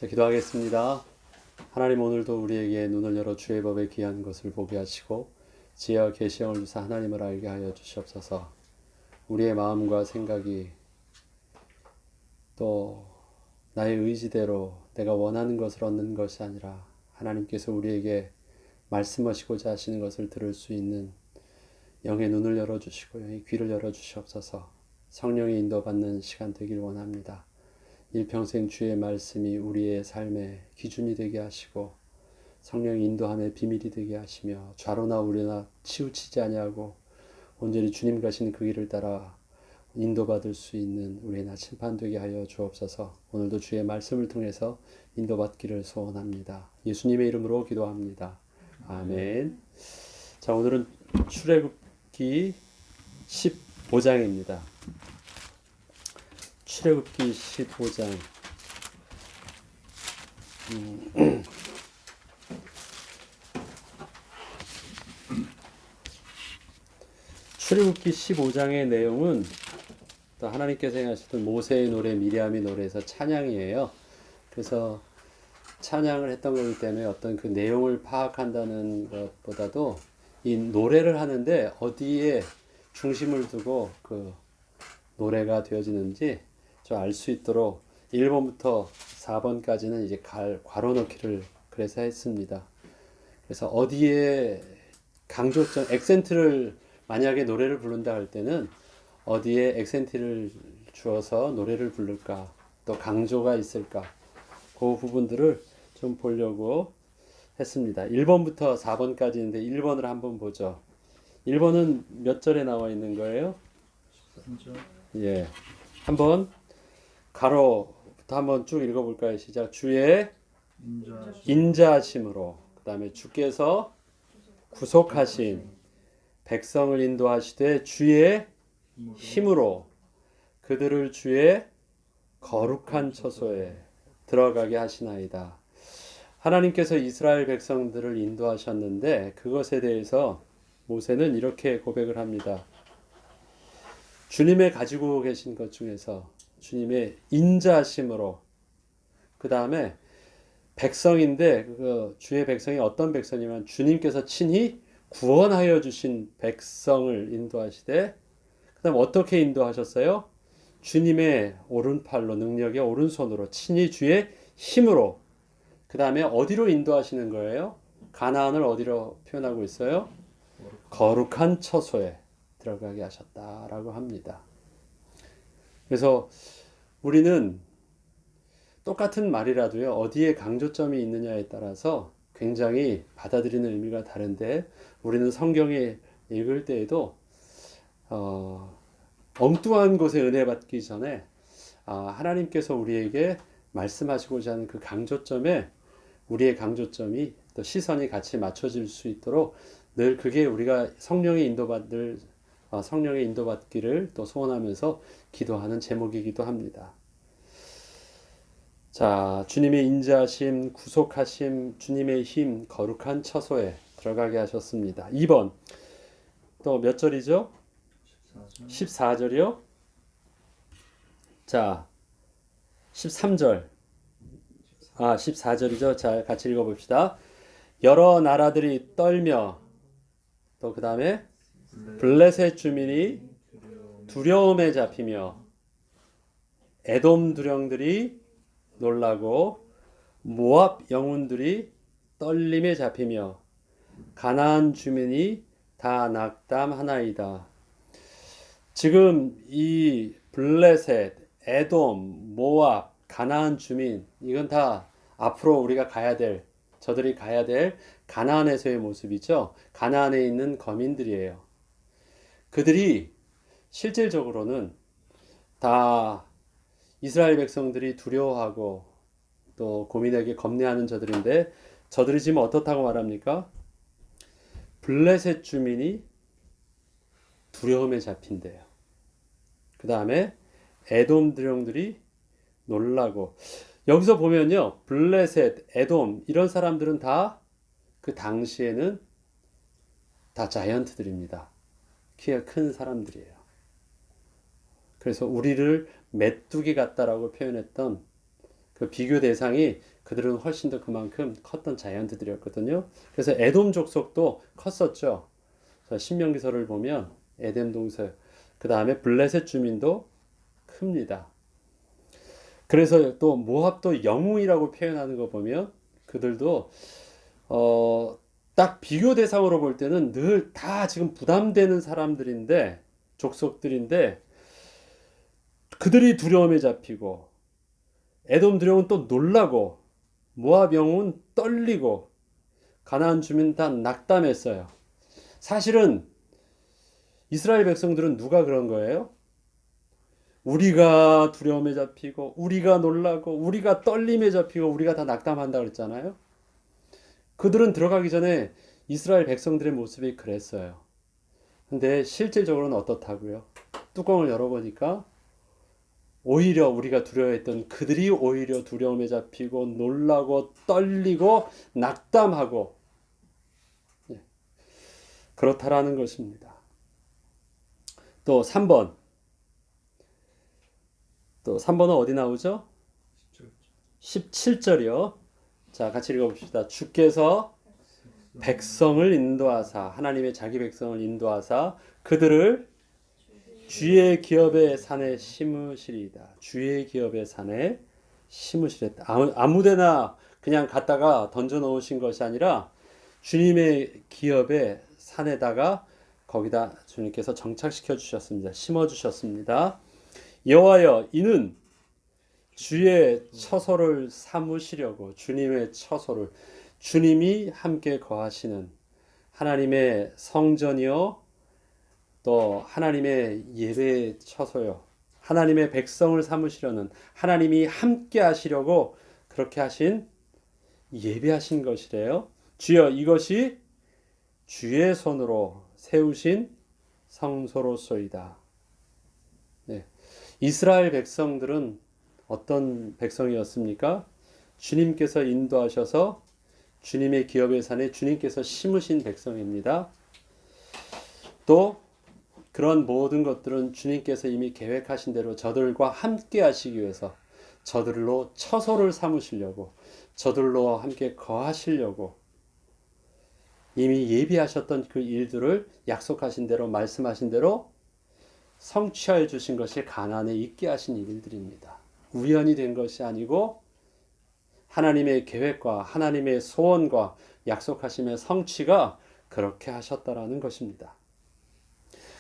자, 기도하겠습니다. 하나님, 오늘도 우리에게 눈을 열어 주의 법에 귀한 것을 보게 하시고 지혜와 계시형을 주사 하나님을 알게 하여 주시옵소서. 우리의 마음과 생각이 또 나의 의지대로 내가 원하는 것을 얻는 것이 아니라 하나님께서 우리에게 말씀하시고자 하시는 것을 들을 수 있는 영의 눈을 열어주시고 영의 귀를 열어주시옵소서. 성령의 인도받는 시간 되길 원합니다. 일평생 주의 말씀이 우리의 삶의 기준이 되게 하시고 성령의 인도함의 비밀이 되게 하시며 좌로나 우로나 치우치지 아니하고 온전히 주님 가시는 그 길을 따라 인도받을 수 있는 우리의 나침반 되게 하여 주옵소서. 오늘도 주의 말씀을 통해서 인도받기를 소원합니다. 예수님의 이름으로 기도합니다. 아멘. 자, 오늘은 출애굽기 15장입니다. 출애굽기 15장. 출애굽기 15장의 내용은 또 하나님께서 행하셨던 모세의 노래, 미리암의 노래에서 찬양이에요. 그래서 찬양을 했던 거기 때문에 어떤 그 내용을 파악한다는 것보다도 이 노래를 하는데 어디에 중심을 두고 그 노래가 되어지는지 좀 알 수 있도록 1번부터 4번까지는 이제 괄호 넣기를 그래서 했습니다. 그래서 어디에 강조점, 액센트를 만약에 노래를 부른다 할 때는 어디에 액센트를 주어서 노래를 부를까, 또 강조가 있을까, 그 부분들을 좀 보려고 했습니다. 1번부터 4번까지인데 1번을 한번 보죠. 1번은 몇 절에 나와 있는 거예요? 13절. 예. 한번 가로부터 한번 쭉 읽어볼까요? 시작. 주의 인자하심으로, 그 다음에 주께서 구속하신 백성을 인도하시되 주의 힘으로 그들을 주의 거룩한 처소에 들어가게 하시나이다. 하나님께서 이스라엘 백성들을 인도하셨는데 그것에 대해서 모세는 이렇게 고백을 합니다. 주님의 가지고 계신 것 중에서 주님의 인자하심으로, 그 다음에 백성인데 그 주의 백성이 어떤 백성이면 주님께서 친히 구원하여 주신 백성을 인도하시되, 그 다음 어떻게 인도하셨어요? 주님의 오른팔로, 능력의 오른손으로, 친히 주의 힘으로. 그 다음에 어디로 인도하시는 거예요? 가나안을 어디로 표현하고 있어요? 거룩한 처소에 들어가게 하셨다라고 합니다. 그래서 우리는 똑같은 말이라도요, 어디에 강조점이 있느냐에 따라서 굉장히 받아들이는 의미가 다른데, 우리는 성경에 읽을 때에도 엉뚱한 곳에 은혜 받기 전에 하나님께서 우리에게 말씀하시고자 하는 그 강조점에 우리의 강조점이 또 시선이 같이 맞춰질 수 있도록 늘 그게 우리가 성령의 인도받기를 또 소원하면서 기도하는 제목이기도 합니다. 자, 주님의 인자하심, 구속하심, 주님의 힘, 거룩한 처소에 들어가게 하셨습니다. 2번. 또 몇 절이죠? 14절이요? 자, 13절. 14절이죠. 자, 같이 읽어봅시다. 여러 나라들이 떨며, 또 그 다음에 블레셋 주민이 두려움에 잡히며, 에돔 두령들이 놀라고, 모압 영혼들이 떨림에 잡히며, 가나안 주민이 다 낙담하나이다. 지금 이 블레셋, 에돔, 모압, 가나안 주민, 이건 다 앞으로 우리가 가야 될, 저들이 가야 될 가나안에서의 모습이죠. 가나안에 있는 거민들이에요. 그들이 실질적으로는 다 이스라엘 백성들이 두려워하고 또 고민에게 겁내하는 저들인데, 저들이 지금 어떻다고 말합니까? 블레셋 주민이 두려움에 잡힌대요. 그 다음에 에돔 드령들이 놀라고. 여기서 보면요, 블레셋, 에돔 이런 사람들은 다 그 당시에는 다 자이언트들입니다. 키가 큰 사람들이에요. 그래서 우리를 메뚜기 같다라고 표현했던 그 비교 대상이 그들은 훨씬 더 그만큼 컸던 자이언트들이었거든요. 그래서 에돔 족속도 컸었죠. 신명기서를 보면 에덴 동서, 그 다음에 블레셋 주민도 큽니다. 그래서 또 모압도 영웅이라고 표현하는 거 보면 그들도 딱 비교 대상으로 볼 때는 늘 다 지금 부담되는 사람들인데, 족속들인데, 그들이 두려움에 잡히고 에돔 두려움은 또 놀라고 모압 영웅은 떨리고 가나안 주민 다 낙담했어요. 사실은 이스라엘 백성들은 누가 그런 거예요? 우리가 두려움에 잡히고 우리가 놀라고 우리가 떨림에 잡히고 우리가 다 낙담한다 그랬잖아요. 그들은 들어가기 전에 이스라엘 백성들의 모습이 그랬어요. 근데 실질적으로는 어떻다고요? 뚜껑을 열어보니까 오히려 우리가 두려워했던 그들이 오히려 두려움에 잡히고 놀라고 떨리고 낙담하고 그렇다라는 것입니다. 또 3번. 또 3번은 어디 나오죠? 17절이요. 자, 같이 읽어봅시다. 주께서 백성을 인도하사, 하나님의 자기 백성을 인도하사 그들을 주의 기업의 산에 심으시리이다. 주의 기업의 산에 심으시랬다. 아무데나 그냥 갖다가 던져 놓으신 것이 아니라 주님의 기업의 산에다가 거기다 주님께서 정착시켜 주셨습니다. 심어 주셨습니다. 여호와여, 이는 주의 처소를 삼으시려고, 주님의 처소를, 주님이 함께 거하시는 하나님의 성전이요 또 하나님의 예배 처소요, 하나님의 백성을 삼으시려는, 하나님이 함께 하시려고 그렇게 하신, 예배하신 것이래요. 주여, 이것이 주의 손으로 세우신 성소로소이다. 네. 이스라엘 백성들은 어떤 백성이었습니까? 주님께서 인도하셔서 주님의 기업의 산에 주님께서 심으신 백성입니다. 또 그런 모든 것들은 주님께서 이미 계획하신 대로 저들과 함께 하시기 위해서, 저들로 처소를 삼으시려고, 저들로 함께 거하시려고 이미 예비하셨던 그 일들을 약속하신 대로, 말씀하신 대로 성취하여 주신 것이 가나안에 있게 하신 일들입니다. 우연이 된 것이 아니고 하나님의 계획과 하나님의 소원과 약속하심의 성취가 그렇게 하셨다라는 것입니다.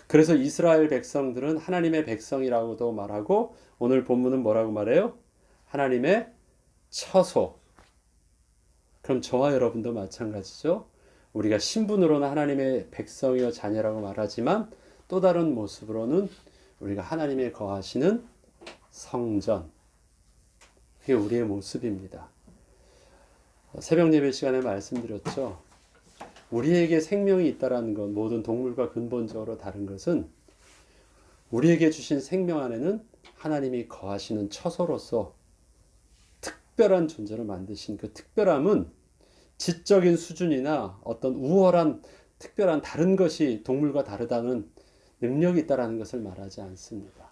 그래서 이스라엘 백성들은 하나님의 백성이라고도 말하고, 오늘 본문은 뭐라고 말해요? 하나님의 처소. 그럼 저와 여러분도 마찬가지죠. 우리가 신분으로는 하나님의 백성이요 자녀라고 말하지만 또 다른 모습으로는 우리가 하나님의 거하시는 성전, 그게 우리의 모습입니다. 새벽 예배 시간에 말씀드렸죠. 우리에게 생명이 있다라는 것, 모든 동물과 근본적으로 다른 것은 우리에게 주신 생명 안에는 하나님이 거하시는 처소로서 특별한 존재를 만드신 그 특별함은 지적인 수준이나 어떤 우월한 특별한 다른 것이 동물과 다르다는 능력이 있다라는 것을 말하지 않습니다.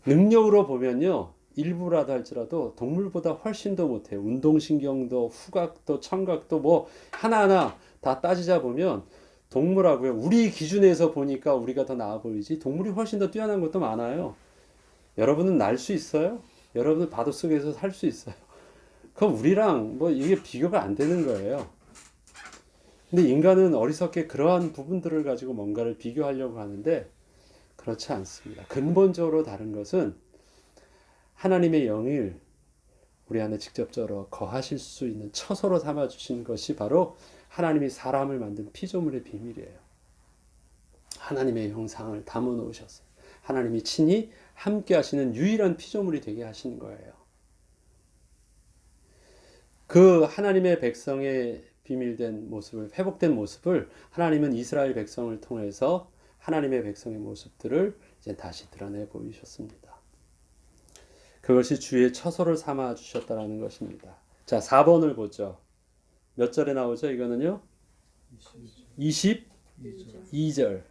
능력으로 보면요, 일부라도 할지라도 동물보다 훨씬 더 못해요. 운동신경도 후각도 청각도 뭐 하나하나 다 따지자 보면 동물하고요, 우리 기준에서 보니까 우리가 더 나아 보이지 동물이 훨씬 더 뛰어난 것도 많아요. 여러분은 날 수 있어요? 여러분은 바닷 속에서 살 수 있어요? 그럼 우리랑 뭐 이게 비교가 안 되는 거예요. 근데 인간은 어리석게 그러한 부분들을 가지고 뭔가를 비교하려고 하는데 그렇지 않습니다. 근본적으로 다른 것은 하나님의 영을 우리 안에 직접적으로 거하실 수 있는 처소로 삼아주신 것이 바로 하나님이 사람을 만든 피조물의 비밀이에요. 하나님의 형상을 담아 놓으셨어요. 하나님이 친히 함께 하시는 유일한 피조물이 되게 하시는 거예요. 그 하나님의 백성의 비밀된 모습을, 회복된 모습을 하나님은 이스라엘 백성을 통해서 하나님의 백성의 모습들을 이제 다시 드러내 보이셨습니다. 그것이 주의 처소를 삼아 주셨다라는 것입니다. 자, 4번을 보죠. 몇 절에 나오죠? 이거는요? 22절.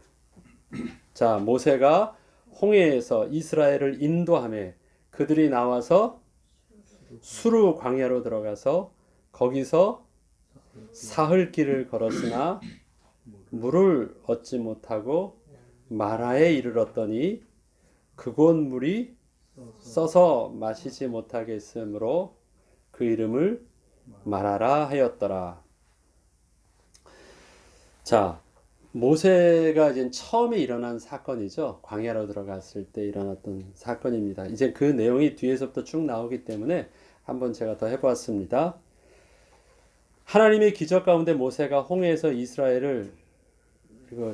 자, 모세가 홍해에서 이스라엘을 인도하며 그 그들이 나와서 수르 광야로 들어가서 거기서 사흘 길을 걸었으나 물을 얻지 못하고 마라에 이르렀더니 그곳 물이 써서 마시지 못하게 했으므로 그 이름을 마라라 하였더라. 자, 모세가 이제 처음에 일어난 사건이죠. 광야로 들어갔을 때 일어났던 사건입니다. 이제 그 내용이 뒤에서부터 쭉 나오기 때문에 한번 제가 더 해보았습니다. 하나님의 기적 가운데 모세가 홍해에서 이스라엘을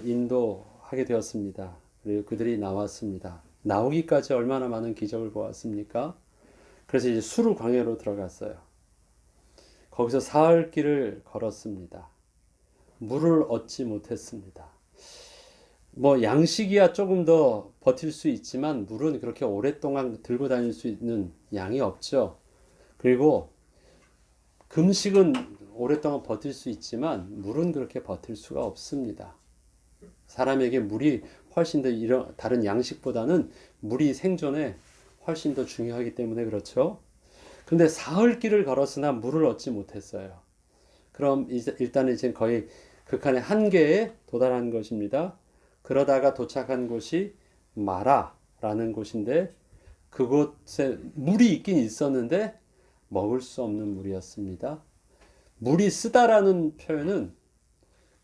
인도하게 되었습니다. 그리고 그들이 나왔습니다. 나오기까지 얼마나 많은 기적을 보았습니까? 그래서 이제 수르 광야로 들어갔어요. 거기서 사흘 길을 걸었습니다. 물을 얻지 못했습니다. 뭐 양식이야 조금 더 버틸 수 있지만 물은 그렇게 오랫동안 들고 다닐 수 있는 양이 없죠. 그리고 금식은 오랫동안 버틸 수 있지만 물은 그렇게 버틸 수가 없습니다. 사람에게 물이 훨씬 더 다른 양식보다는 물이 생존에 훨씬 더 중요하기 때문에 그렇죠. 근데 사흘 길을 걸었으나 물을 얻지 못했어요. 그럼 일단 이제 거의 극한의 한계에 도달한 것입니다. 그러다가 도착한 곳이 마라라는 곳인데 그곳에 물이 있긴 있었는데 먹을 수 없는 물이었습니다. 물이 쓰다라는 표현은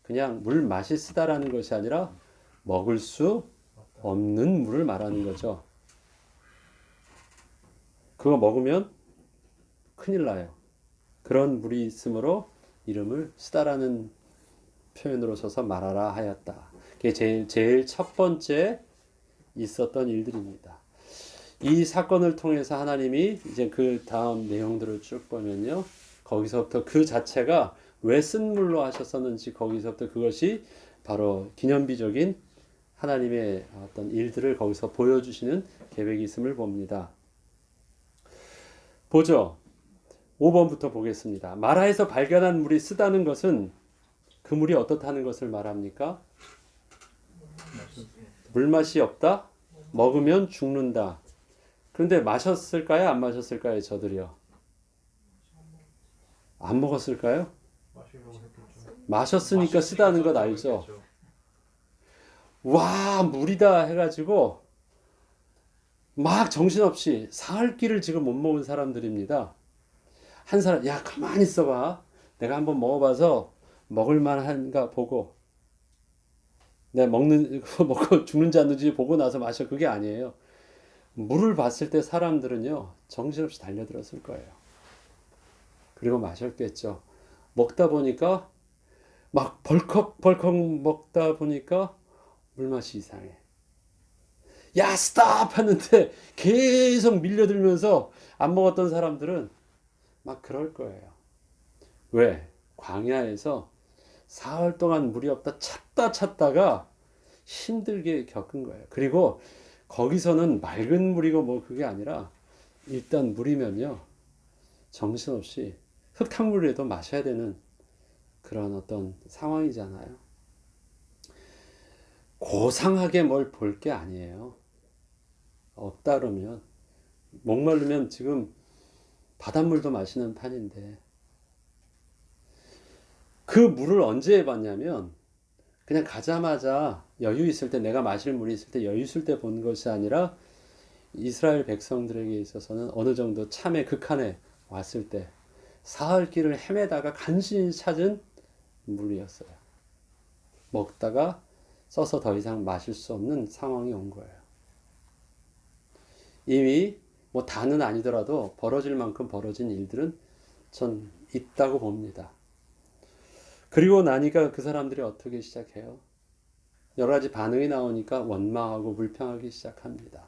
그냥 물 맛이 쓰다라는 것이 아니라 먹을 수 없는 물을 말하는 거죠. 그거 먹으면 큰일 나요. 그런 물이 있으므로 이름을 쓰다라는 표현으로 써서 말하라 하였다. 그게 제일 첫 번째 있었던 일들입니다. 이 사건을 통해서 하나님이 이제 그 다음 내용들을 쭉 보면요. 거기서부터 그 자체가 왜 쓴물로 하셨었는지 거기서부터 그것이 바로 기념비적인 하나님의 어떤 일들을 거기서 보여주시는 계획이 있음을 봅니다. 보죠. 5번부터 보겠습니다. 마라에서 발견한 물이 쓰다는 것은 그 물이 어떻다는 것을 말합니까? 물맛이 없다? 먹으면 죽는다. 그런데 마셨을까요? 안 마셨을까요? 저들이요. 안 먹었을까요? 마셨으니까 쓰다는 것 알죠? 와, 물이다 해가지고 막 정신없이 사흘 길을 지금 못 먹은 사람들입니다. 한 사람, 야, 가만히 있어봐. 내가 한번 먹어봐서 먹을만한가 보고 내가 먹고 죽는지 안 죽는지 보고 나서 마셔. 그게 아니에요. 물을 봤을 때 사람들은요, 정신없이 달려들었을 거예요. 그리고 마셨겠죠. 먹다 보니까 막 벌컥벌컥 먹다 보니까 물맛이 이상해. 야, 스탑! 하는데 계속 밀려들면서 안 먹었던 사람들은 막 그럴 거예요. 왜? 광야에서 사흘 동안 물이 없다 찾다가 힘들게 겪은 거예요. 그리고 거기서는 맑은 물이고 뭐 그게 아니라 일단 물이면요, 정신없이 흙탕물이라도 마셔야 되는 그런 어떤 상황이잖아요. 고상하게 뭘 볼 게 아니에요. 없다 그러면 목마르면 지금 바닷물도 마시는 판인데 그 물을 언제 해봤냐면 그냥 가자마자 여유 있을 때 내가 마실 물이 있을 때 여유 있을 때 본 것이 아니라 이스라엘 백성들에게 있어서는 어느 정도 참의 극한에 왔을 때 사흘 길을 헤매다가 간신히 찾은 물이었어요. 먹다가 써서 더 이상 마실 수 없는 상황이 온 거예요. 이미 뭐 다는 아니더라도 벌어질 만큼 벌어진 일들은 전 있다고 봅니다. 그리고 나니까 그 사람들이 어떻게 시작해요? 여러 가지 반응이 나오니까 원망하고 불평하기 시작합니다.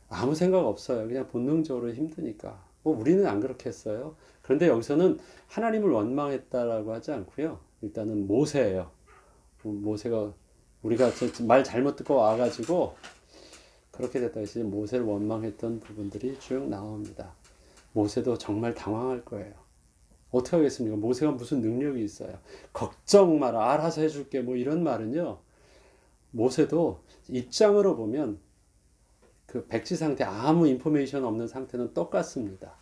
아무 생각 없어요. 그냥 본능적으로 힘드니까. 뭐 우리는 안 그렇게 했어요. 그런데 여기서는 하나님을 원망했다라고 하지 않고요. 일단은 모세예요. 모세가 우리가 말 잘못 듣고 와가지고 그렇게 됐다 해서 모세를 원망했던 부분들이 쭉 나옵니다. 모세도 정말 당황할 거예요. 어떻게 하겠습니까? 모세가 무슨 능력이 있어요? 걱정 마라, 알아서 해줄게, 뭐 이런 말은요. 모세도 입장으로 보면 그 백지 상태, 아무 인포메이션 없는 상태는 똑같습니다.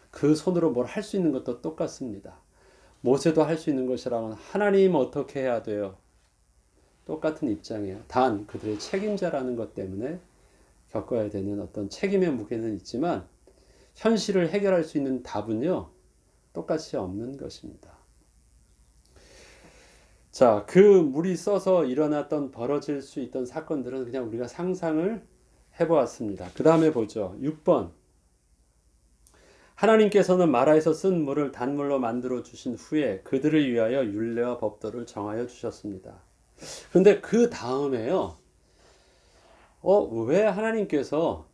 그 손으로 뭘 할 수 있는 것도 똑같습니다. 모세도 할 수 있는 것이라면 하나님 어떻게 해야 돼요? 똑같은 입장이에요. 단 그들의 책임자라는 것 때문에 겪어야 되는 어떤 책임의 무게는 있지만 현실을 해결할 수 있는 답은요, 똑같이 없는 것입니다. 자, 그 물이 써서 일어났던 벌어질 수 있던 사건들은 그냥 우리가 상상을 해보았습니다. 그 다음에 보죠. 6번. 하나님께서는 마라에서 쓴 물을 단물로 만들어 주신 후에 그들을 위하여 율례와 법도를 정하여 주셨습니다. 그런데 그 다음에요. 왜 하나님께서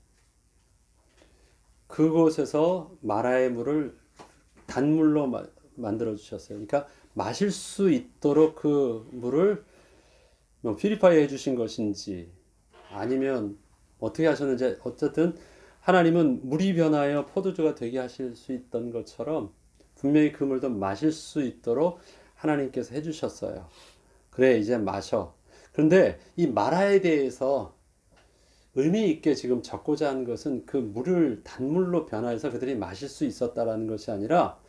그곳에서 마라의 물을 단물로 만들어 주셨어요? 그러니까 마실 수 있도록 그 물을 퓨리파이 해주신 것인지 아니면 어떻게 하셨는지, 어쨌든 하나님은 물이 변하여 포도주가 되게 하실 수 있던 것처럼 분명히 그 물도 마실 수 있도록 하나님께서 해주셨어요. 그래, 이제 마셔. 그런데 이 마라에 대해서 의미 있게 지금 적고자 하는 것은 그 물을 단물로 변화해서 그들이 마실 수 있었다라는 것이 아니라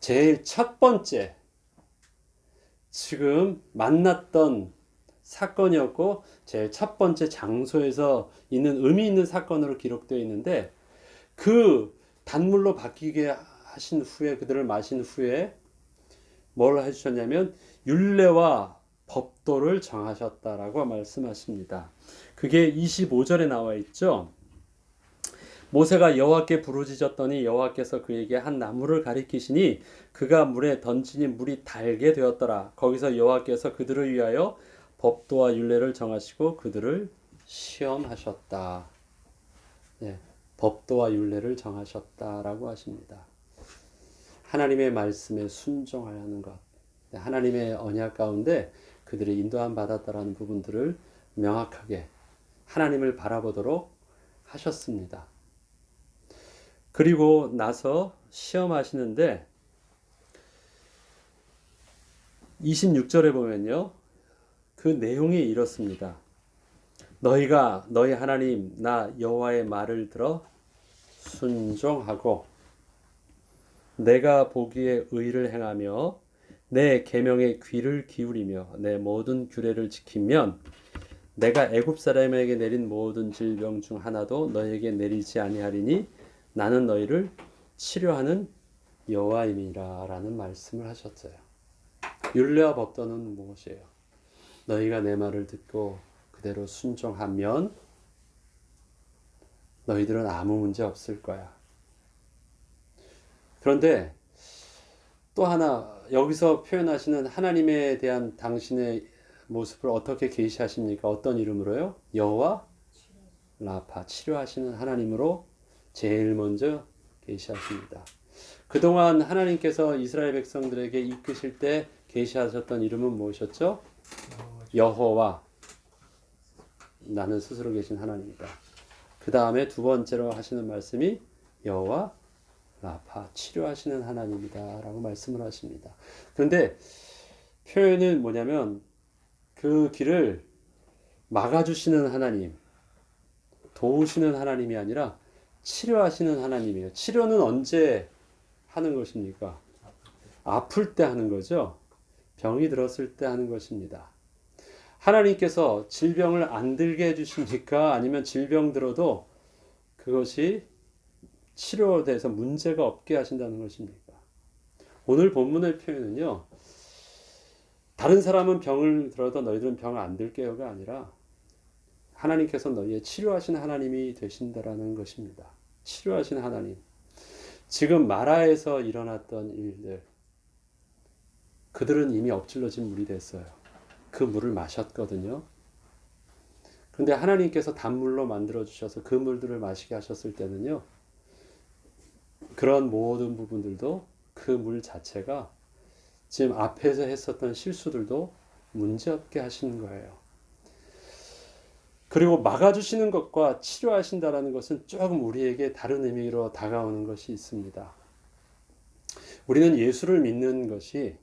제일 첫 번째 지금 만났던 사건이었고 제일 첫 번째 장소에서 있는 의미 있는 사건으로 기록되어 있는데, 그 단물로 바뀌게 하신 후에, 그들을 마신 후에 뭘 해주셨냐면 율례와 법도를 정하셨다라고 말씀하십니다. 그게 25절에 나와 있죠. 모세가 여호와께 부르짖었더니 여호와께서 그에게 한 나무를 가리키시니 그가 물에 던지니 물이 달게 되었더라. 거기서 여호와께서 그들을 위하여 법도와 율례를 정하시고 그들을 시험하셨다. 네, 법도와 율례를 정하셨다라고 하십니다. 하나님의 말씀에 순종하는 것, 하나님의 언약 가운데 그들이 인도함 받았다라는 부분들을 명확하게 하나님을 바라보도록 하셨습니다. 그리고 나서 시험하시는데 26절에 보면요, 그 내용이 이렇습니다. 너희가 너희 하나님 나 여호와의 말을 들어 순종하고 내가 보기에 의를 행하며 내 계명에 귀를 기울이며 내 모든 규례를 지키면 내가 애굽 사람에게 내린 모든 질병 중 하나도 너희에게 내리지 아니하리니 나는 너희를 치료하는 여호와임이라 라는 말씀을 하셨어요. 율례와 법도는 무엇이에요? 너희가 내 말을 듣고 그대로 순종하면 너희들은 아무 문제 없을 거야. 그런데 또 하나, 여기서 표현하시는 하나님에 대한 당신의 모습을 어떻게 계시하십니까? 어떤 이름으로요? 여호와 라파, 치료하시는 하나님으로 제일 먼저 계시하십니다. 그동안 하나님께서 이스라엘 백성들에게 이끄실 때 계시하셨던 이름은 무엇이었죠? 여호와, 나는 스스로 계신 하나님이다. 그 다음에 두 번째로 하시는 말씀이 여호와 라파, 치료하시는 하나님이다 라고 말씀을 하십니다. 그런데 표현은 뭐냐면 그 길을 막아주시는 하나님, 도우시는 하나님이 아니라 치료하시는 하나님이에요. 치료는 언제 하는 것입니까? 아플 때 하는 거죠. 병이 들었을 때 하는 것입니다. 하나님께서 질병을 안 들게 해주십니까? 아니면 질병 들어도 그것이 치료돼서 문제가 없게 하신다는 것입니까? 오늘 본문의 표현은요, 다른 사람은 병을 들어도 너희들은 병을 안 들게요가 아니라 하나님께서 너희의 치료하시는 하나님이 되신다라는 것입니다. 치료하시는 하나님. 지금 마라에서 일어났던 일들, 그들은 이미 엎질러진 물이 됐어요. 그 물을 마셨거든요. 그런데 하나님께서 단물로 만들어 주셔서 그 물들을 마시게 하셨을 때는요, 그런 모든 부분들도 그 물 자체가 지금 앞에서 했었던 실수들도 문제없게 하시는 거예요. 그리고 막아주시는 것과 치료하신다라는 것은 조금 우리에게 다른 의미로 다가오는 것이 있습니다. 우리는 예수를 믿는 것이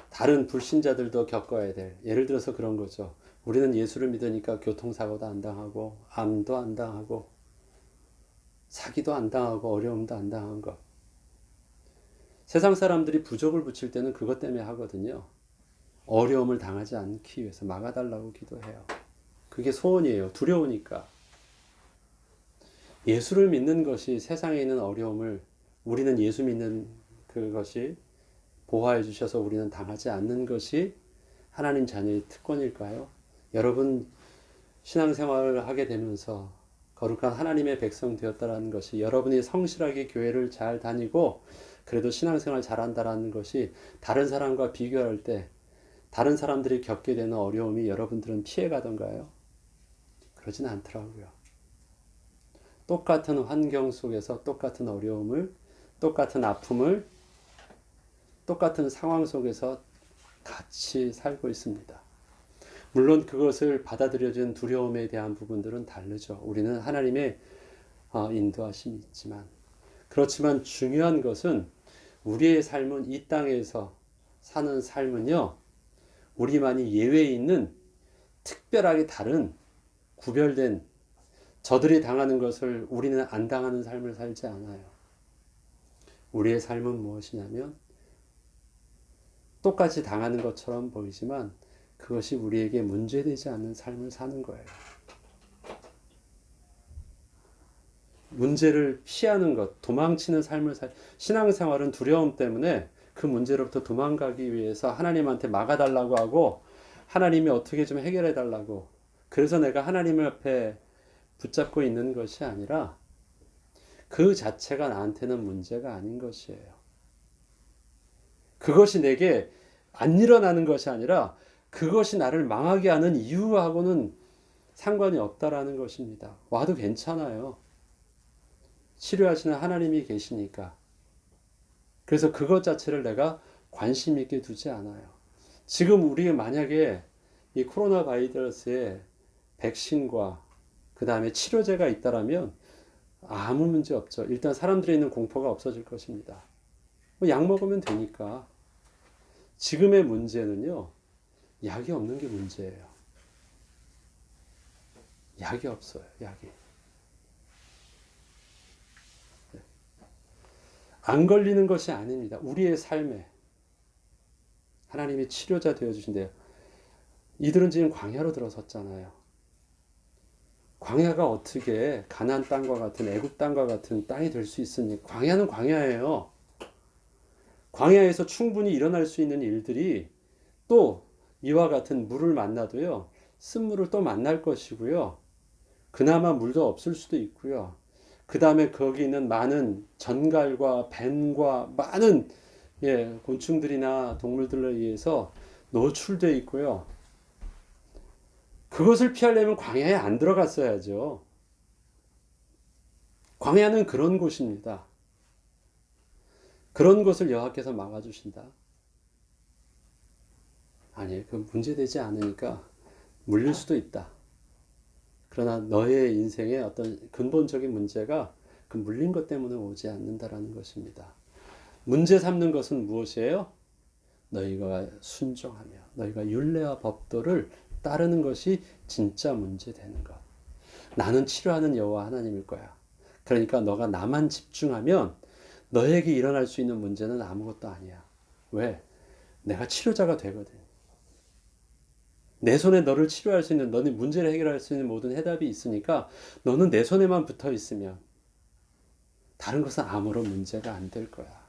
다른 불신자들도 겪어야 될, 예를 들어서 그런 거죠. 우리는 예수를 믿으니까 교통사고도 안 당하고 암도 안 당하고 사기도 안 당하고 어려움도 안 당한 것. 세상 사람들이 부족을 붙일 때는 그것 때문에 하거든요. 어려움을 당하지 않기 위해서 막아달라고 기도해요. 그게 소원이에요. 두려우니까. 예수를 믿는 것이 세상에 있는 어려움을 우리는 예수 믿는 그것이 보호해 주셔서 우리는 당하지 않는 것이 하나님 자녀의 특권일까요? 여러분 신앙생활을 하게 되면서 거룩한 하나님의 백성 되었다라는 것이 여러분이 성실하게 교회를 잘 다니고 그래도 신앙생활 잘한다라는 것이 다른 사람과 비교할 때 다른 사람들이 겪게 되는 어려움이 여러분들은 피해가던가요? 그러진 않더라고요. 똑같은 환경 속에서 똑같은 어려움을, 똑같은 아픔을, 똑같은 상황 속에서 같이 살고 있습니다. 물론 그것을 받아들여진 두려움에 대한 부분들은 다르죠. 우리는 하나님의 인도하심이 있지만 그렇지만 중요한 것은 우리의 삶은 이 땅에서 사는 삶은요. 우리만이 예외에 있는 특별하게 다른 구별된 저들이 당하는 것을 우리는 안 당하는 삶을 살지 않아요. 우리의 삶은 무엇이냐면 똑같이 당하는 것처럼 보이지만 그것이 우리에게 문제되지 않는 삶을 사는 거예요. 문제를 피하는 것, 도망치는 삶을 신앙생활은 두려움 때문에 그 문제로부터 도망가기 위해서 하나님한테 막아달라고 하고 하나님이 어떻게 좀 해결해 달라고 그래서 내가 하나님 앞에 붙잡고 있는 것이 아니라 그 자체가 나한테는 문제가 아닌 것이에요. 그것이 내게 안 일어나는 것이 아니라 그것이 나를 망하게 하는 이유하고는 상관이 없다라는 것입니다. 와도 괜찮아요. 치료하시는 하나님이 계시니까. 그래서 그것 자체를 내가 관심 있게 두지 않아요. 지금 우리가 만약에 이 코로나 바이러스의 백신과 그 다음에 치료제가 있다라면 아무 문제 없죠. 일단 사람들이 있는 공포가 없어질 것입니다. 약 먹으면 되니까. 지금의 문제는요. 약이 없는 게 문제예요. 약이 없어요. 약이. 안 걸리는 것이 아닙니다. 우리의 삶에 하나님이 치료자 되어주신대요. 이들은 지금 광야로 들어섰잖아요. 광야가 어떻게 가나안 땅과 같은 애굽 땅과 같은 땅이 될 수 있으니 광야는 광야예요. 광야에서 충분히 일어날 수 있는 일들이 또 이와 같은 물을 만나도요. 쓴물을 또 만날 것이고요. 그나마 물도 없을 수도 있고요. 그 다음에 거기 있는 많은 전갈과 뱀과 많은 곤충들이나 동물들에 의해서 노출되어 있고요. 그것을 피하려면 광야에 안 들어갔어야죠. 광야는 그런 곳입니다. 그런 것을 여호와께서 막아주신다. 아니, 그 문제되지 않으니까 물릴 수도 있다. 그러나 너의 인생의 어떤 근본적인 문제가 그 물린 것 때문에 오지 않는다라는 것입니다. 문제 삼는 것은 무엇이에요? 너희가 순종하며 너희가 율례와 법도를 따르는 것이 진짜 문제되는 것. 나는 치료하는 여호와 하나님일 거야. 그러니까 너가 나만 집중하면 너에게 일어날 수 있는 문제는 아무것도 아니야. 왜? 내가 치료자가 되거든. 내 손에 너를 치료할 수 있는, 너는 문제를 해결할 수 있는 모든 해답이 있으니까 너는 내 손에만 붙어 있으면 다른 것은 아무런 문제가 안 될 거야.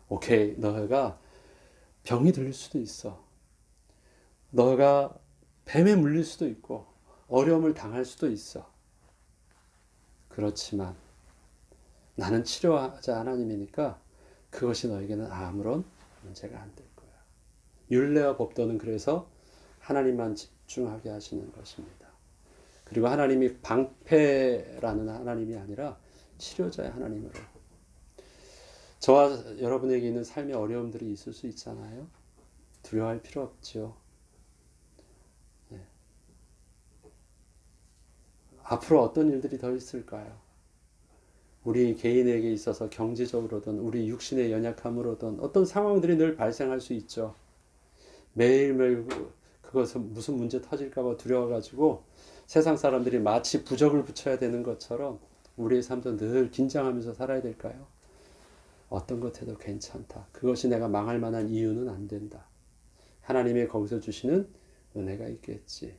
오케이, 너가 병이 들릴 수도 있어. 너가 뱀에 물릴 수도 있고 어려움을 당할 수도 있어. 그렇지만 나는 치료자 하나님이니까 그것이 너에게는 아무런 문제가 안 될 거야. 율례와 법도는 그래서 하나님만 집중하게 하시는 것입니다. 그리고 하나님이 방패라는 하나님이 아니라 치료자의 하나님으로. 저와 여러분에게 있는 삶의 어려움들이 있을 수 있잖아요. 두려워할 필요 없죠. 네. 앞으로 어떤 일들이 더 있을까요? 우리 개인에게 있어서 경제적으로든 우리 육신의 연약함으로든 어떤 상황들이 늘 발생할 수 있죠. 매일매일 그것은 무슨 문제 터질까봐 두려워가지고 세상 사람들이 마치 부적을 붙여야 되는 것처럼 우리의 삶도 늘 긴장하면서 살아야 될까요? 어떤 것 해도 괜찮다. 그것이 내가 망할 만한 이유는 안 된다. 하나님의 거기서 주시는 은혜가 있겠지.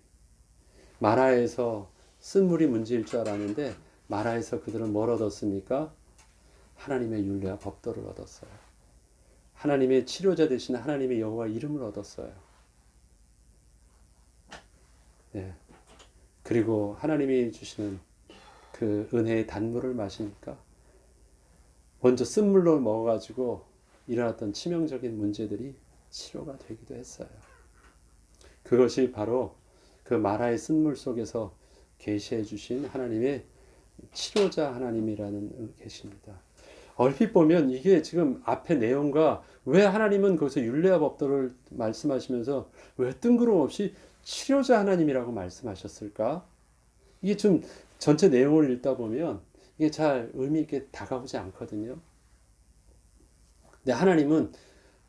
마라에서 쓴물이 문제일 줄 알았는데 마라에서 그들은 뭘 얻었습니까? 하나님의 율례와 법도를 얻었어요. 하나님의 치료자 되신 하나님의 여호와 이름을 얻었어요. 네. 그리고 하나님이 주시는 그 은혜의 단물을 마시니까 먼저 쓴물로 먹어가지고 일어났던 치명적인 문제들이 치료가 되기도 했어요. 그것이 바로 그 마라의 쓴물 속에서 계시해 주신 하나님의 치료자 하나님이라는 계십니다. 얼핏 보면 이게 지금 앞의 내용과 왜 하나님은 거기서 율례와 법도를 말씀하시면서 왜 뜬구름없이 치료자 하나님이라고 말씀하셨을까? 이게 좀 전체 내용을 읽다 보면 이게 잘 의미 있게 다가오지 않거든요. 근데 하나님은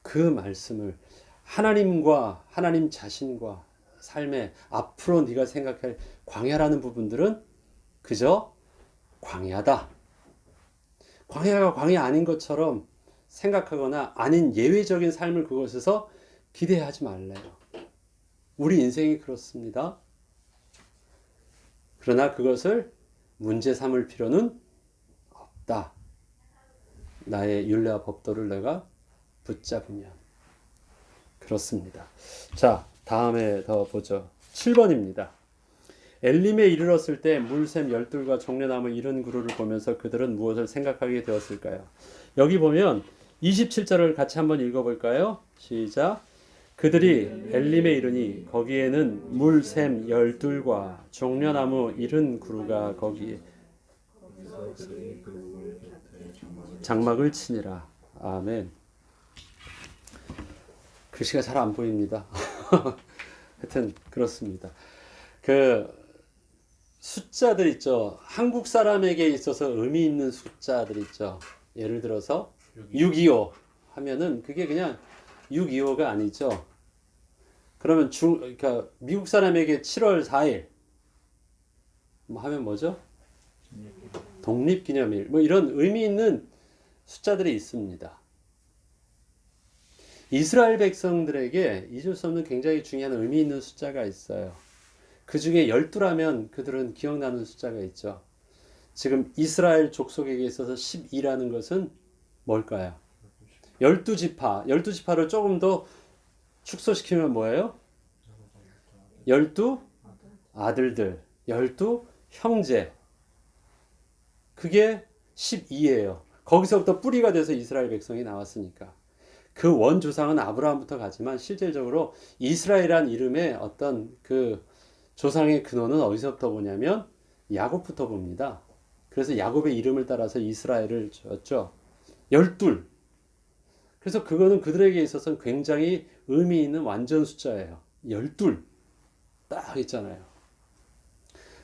그 말씀을 하나님과 하나님 자신과 삶의 앞으로 네가 생각할 광야라는 부분들은 그저 광야다. 광야가 광야 아닌 것처럼 생각하거나 아닌 예외적인 삶을 그곳에서 기대하지 말래요. 우리 인생이 그렇습니다. 그러나 그것을 문제 삼을 필요는 없다. 나의 율례와 법도를 내가 붙잡으면. 그렇습니다. 자, 다음에 더 보죠. 7번입니다. 엘림에 이르렀을 때 물샘 열둘과 종려나무 이른 그루를 보면서 그들은 무엇을 생각하게 되었을까요? 여기 보면 27절을 같이 한번 읽어볼까요? 시작. 그들이 엘림에 이르니 거기에는 물샘 열둘과 종려나무 이른 그루가 거기에 장막을 치니라. 아멘. 글씨가 잘 안 보입니다. 하여튼 그렇습니다. 그 숫자들 있죠. 한국 사람에게 있어서 의미 있는 숫자들 있죠. 예를 들어서 625 하면은 그게 그냥 625가 아니죠. 그러면 그러니까 미국 사람에게 7월 4일 뭐 하면 뭐죠? 독립기념일 뭐 이런 의미 있는 숫자들이 있습니다. 이스라엘 백성들에게 잊을 수 없는 굉장히 중요한 의미 있는 숫자가 있어요. 그 중에 12라면 그들은 기억나는 숫자가 있죠. 지금 이스라엘 족속에게 있어서 12라는 것은 뭘까요? 12지파. 12지파를 조금 더 축소시키면 뭐예요? 12 아들들, 12 형제. 그게 12예요. 거기서부터 뿌리가 돼서 이스라엘 백성이 나왔으니까. 그 원조상은 아브라함부터 가지만 실질적으로 이스라엘이란 이름의 어떤 그 조상의 근원은 어디서부터 보냐면 야곱부터 봅니다. 그래서 야곱의 이름을 따라서 이스라엘을 줬죠. 12. 그래서 그거는 그들에게 있어서는 굉장히 의미 있는 완전 숫자예요. 12. 딱 있잖아요.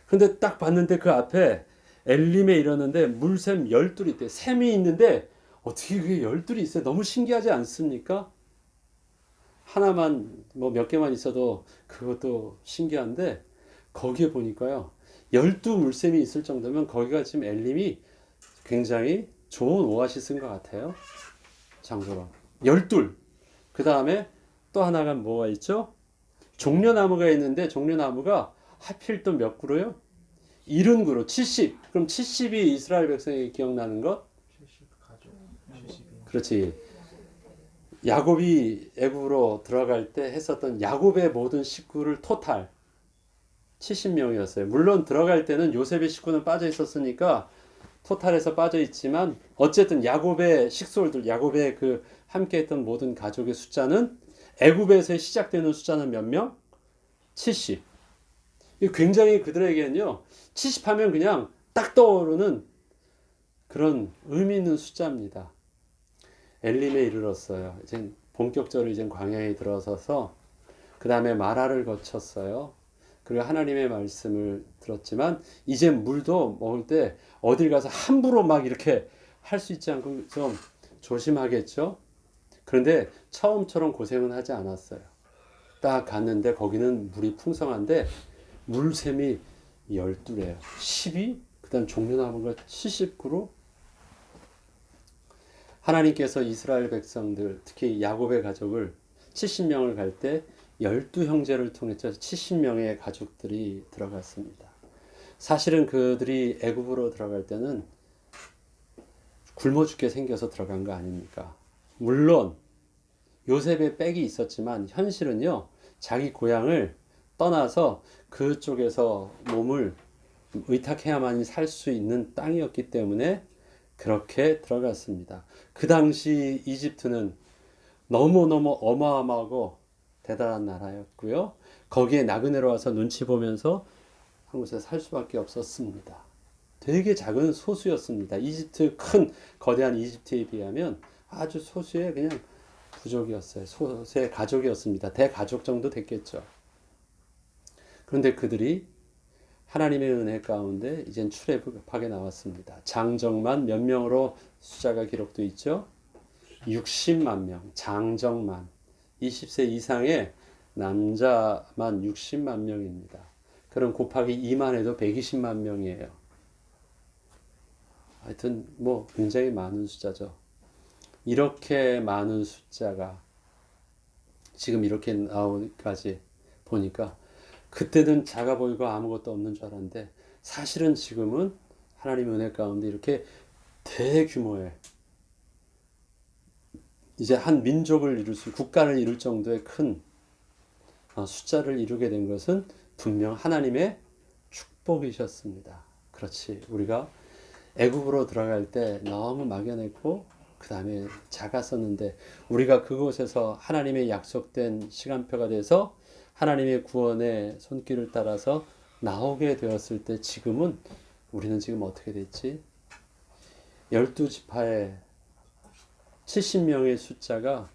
근데 딱 봤는데 그 앞에 엘림에 이르는데 물샘 12이 있대. 샘이 있는데 어떻게 그게 12이 있어요? 너무 신기하지 않습니까? 하나만 뭐 몇 개만 있어도 그것도 신기한데 거기에 보니까요. 12물샘이 있을 정도면 거기가 지금 엘림이 굉장히 좋은 오아시스인 것 같아요. 장소가. 12. 그 다음에 또 하나가 뭐가 있죠? 종려나무가 있는데 종려나무가 하필 또 몇 그루요? 70그루. 70. 그럼 70이 이스라엘 백성에게 기억나는 것? 70 가족. 70. 그렇지. 야곱이 애굽으로 들어갈 때 했었던 야곱의 모든 식구를 토탈 70명이었어요. 물론 들어갈 때는 요셉의 식구는 빠져 있었으니까 토탈에서 빠져 있지만 어쨌든 야곱의 식솔들, 야곱의 그 함께했던 모든 가족의 숫자는 애굽에서 시작되는 숫자는 몇 명? 70. 굉장히 그들에게는요. 70 하면 그냥 딱 떠오르는 그런 의미 있는 숫자입니다. 엘림에 이르렀어요. 이제 본격적으로 이제 광야에 들어서서 그 다음에 마라를 거쳤어요. 그리고 하나님의 말씀을 들었지만 이제 물도 먹을 때 어딜 가서 함부로 막 이렇게 할 수 있지 않고 좀 조심하겠죠. 그런데 처음처럼 고생은 하지 않았어요. 딱 갔는데 거기는 물이 풍성한데 물샘이 12래요. 12? 그 다음 종려나무가 70그루. 하나님께서 이스라엘 백성들, 특히 야곱의 가족을 70명을 갈 때 12형제를 통해서 70명의 가족들이 들어갔습니다. 사실은 그들이 애굽으로 들어갈 때는 굶어 죽게 생겨서 들어간 거 아닙니까? 물론 요셉의 빽이 있었지만 현실은요, 자기 고향을 떠나서 그쪽에서 몸을 의탁해야만이 살 수 있는 땅이었기 때문에 그렇게 들어갔습니다. 그 당시 이집트는 너무너무 어마어마하고 대단한 나라였고요. 거기에 나그네로 와서 눈치 보면서 한 곳에 살 수밖에 없었습니다. 되게 작은 소수였습니다. 이집트 큰 거대한 이집트에 비하면 아주 소수의 그냥 부족이었어요. 소수의 가족이었습니다. 대가족 정도 됐겠죠. 그런데 그들이 하나님의 은혜 가운데 이젠 출애굽하게 나왔습니다. 장정만 몇 명으로 숫자가 기록되어 있죠? 60만 명, 장정만. 20세 이상의 남자만 60만 명입니다. 그럼 곱하기 2만 해도 120만 명이에요. 하여튼 뭐 굉장히 많은 숫자죠. 이렇게 많은 숫자가 지금 이렇게 나오기까지 보니까 그때는 작아 보이고 아무것도 없는 줄 알았는데 사실은 지금은 하나님의 은혜 가운데 이렇게 대규모의 이제 한 민족을 이룰 수, 국가를 이룰 정도의 큰 숫자를 이루게 된 것은 분명 하나님의 축복이셨습니다. 그렇지. 우리가 애굽으로 들어갈 때 너무 막연했고 그 다음에 작았었는데 우리가 그곳에서 하나님의 약속된 시간표가 돼서 하나님의 구원의 손길을 따라서 나오게 되었을 때 지금은 우리는 지금 어떻게 됐지? 12지파의 70명의 숫자가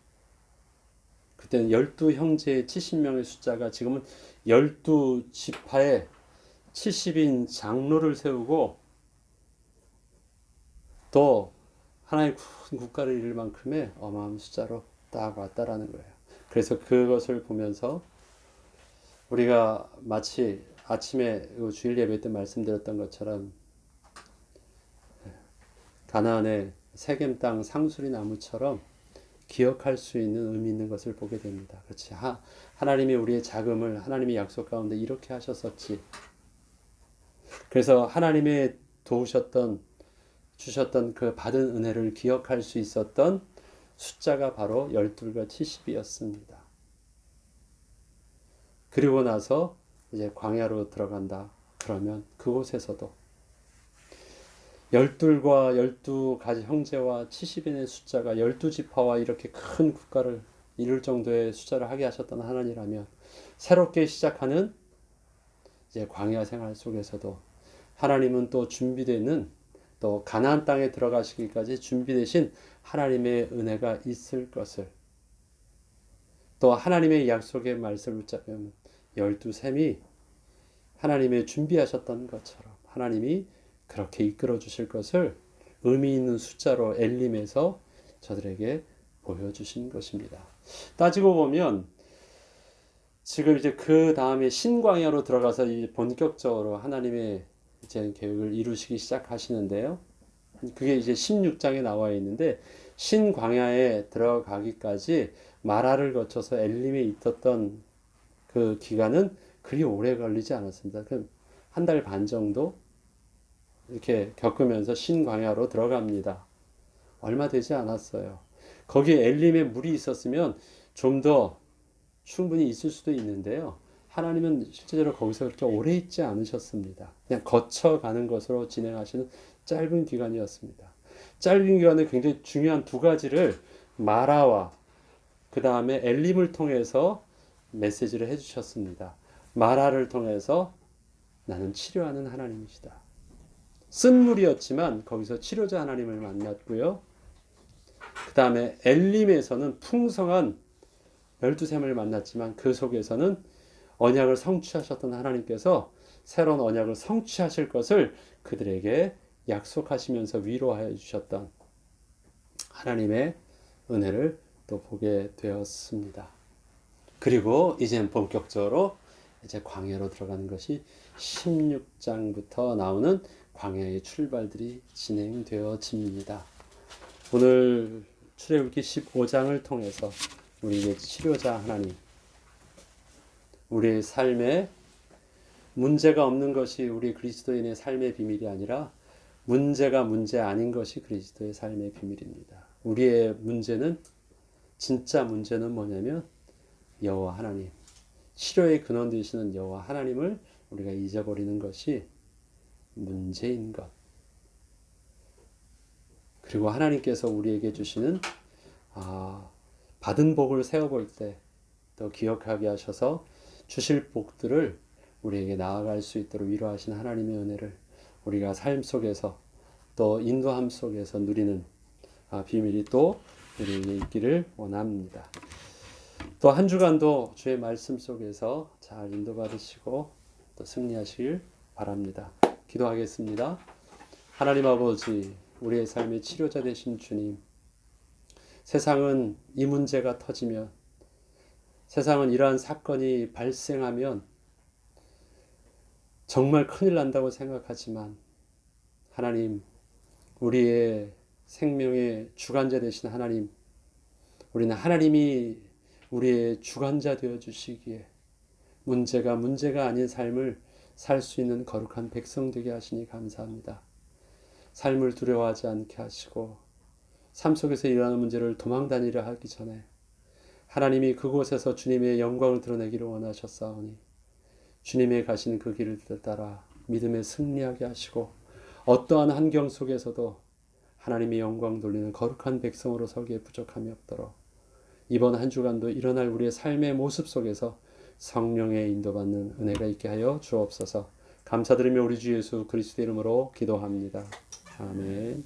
그때는 12형제의 70명의 숫자가 지금은 12지파의 70인 장로를 세우고 또 하나의 큰 국가를 이룰 만큼의 어마어마한 숫자로 딱 왔다라는 거예요. 그래서 그것을 보면서 우리가 마치 아침에 주일 예배 때 말씀드렸던 것처럼 가나안의 세겜 땅 상수리 나무처럼 기억할 수 있는 의미 있는 것을 보게 됩니다. 그렇지. 하나님이 우리의 자금을 하나님의 약속 가운데 이렇게 하셨었지. 그래서 하나님의 주셨던 그 받은 은혜를 기억할 수 있었던 숫자가 바로 12과 70이었습니다. 그리고 나서 이제 광야로 들어간다. 그러면 그곳에서도 12과 12가지 형제와 70인의 숫자가 12지파와 이렇게 큰 국가를 이룰 정도의 숫자를 하게 하셨던 하나님이라면 새롭게 시작하는 이제 광야 생활 속에서도 하나님은 또 준비되는 또 가나안 땅에 들어가시기까지 준비되신 하나님의 은혜가 있을 것을 또 하나님의 약속의 말씀을 붙잡으면 12셈이 하나님의 준비하셨던 것처럼 하나님이 그렇게 이끌어 주실 것을 의미 있는 숫자로 엘림에서 저들에게 보여주신 것입니다. 따지고 보면 지금 이제 그 다음에 신광야로 들어가서 이제 본격적으로 하나님의 이제 계획을 이루시기 시작하시는데요. 그게 이제 16장에 나와 있는데 신광야에 들어가기까지 마라를 거쳐서 엘림에 있었던 그 기간은 그리 오래 걸리지 않았습니다. 한 달 반 정도 이렇게 겪으면서 신광야로 들어갑니다. 얼마 되지 않았어요. 거기에 엘림에 물이 있었으면 좀 더 충분히 있을 수도 있는데요. 하나님은 실제로 거기서 그렇게 오래 있지 않으셨습니다. 그냥 거쳐가는 것으로 진행하시는 짧은 기간이었습니다. 짧은 기간에 굉장히 중요한 두 가지를 마라와 그 다음에 엘림을 통해서 메시지를 해주셨습니다. 마라를 통해서 나는 치료하는 하나님이시다. 쓴물이었지만 거기서 치료자 하나님을 만났고요. 그 다음에 엘림에서는 풍성한 12샘을 만났지만 그 속에서는 언약을 성취하셨던 하나님께서 새로운 언약을 성취하실 것을 그들에게 약속하시면서 위로하여 주셨던 하나님의 은혜를 또 보게 되었습니다. 그리고 이제는 본격적으로 이제 광야로 들어가는 것이 16장부터 나오는 광야의 출발들이 진행되어집니다. 오늘 출애굽기 15장을 통해서 우리의 치료자 하나님, 우리의 삶에 문제가 없는 것이 우리 그리스도인의 삶의 비밀이 아니라 문제가 문제 아닌 것이 그리스도의 삶의 비밀입니다. 우리의 문제는, 진짜 문제는 뭐냐면 여호와 하나님, 치료의 근원 되시는 여호와 하나님을 우리가 잊어버리는 것이 문제인 것. 그리고 하나님께서 우리에게 주시는 받은 복을 세어볼 때 또 기억하게 하셔서 주실 복들을 우리에게 나아갈 수 있도록 위로하신 하나님의 은혜를 우리가 삶 속에서 또 인도함 속에서 누리는 비밀이 또 우리에게 있기를 원합니다. 또 한 주간도 주의 말씀 속에서 잘 인도받으시고 또 승리하시길 바랍니다. 기도하겠습니다. 하나님 아버지, 우리의 삶의 치료자 되신 주님, 세상은 이 문제가 터지면, 세상은 이러한 사건이 발생하면 정말 큰일 난다고 생각하지만 하나님, 우리의 생명의 주관자 되신 하나님, 우리는 하나님이 우리의 주관자 되어 주시기에 문제가 아닌 삶을 살 수 있는 거룩한 백성 되게 하시니 감사합니다. 삶을 두려워하지 않게 하시고 삶 속에서 일어나는 문제를 도망다니려 하기 전에 하나님이 그곳에서 주님의 영광을 드러내기를 원하셨사오니 주님의 가신 그 길을 따라 믿음에 승리하게 하시고 어떠한 환경 속에서도 하나님의 영광 돌리는 거룩한 백성으로 서기에 부족함이 없도록 이번 한 주간도 일어날 우리의 삶의 모습 속에서 성령의 인도받는 은혜가 있게 하여 주옵소서. 감사드리며 우리 주 예수 그리스도 이름으로 기도합니다. 아멘.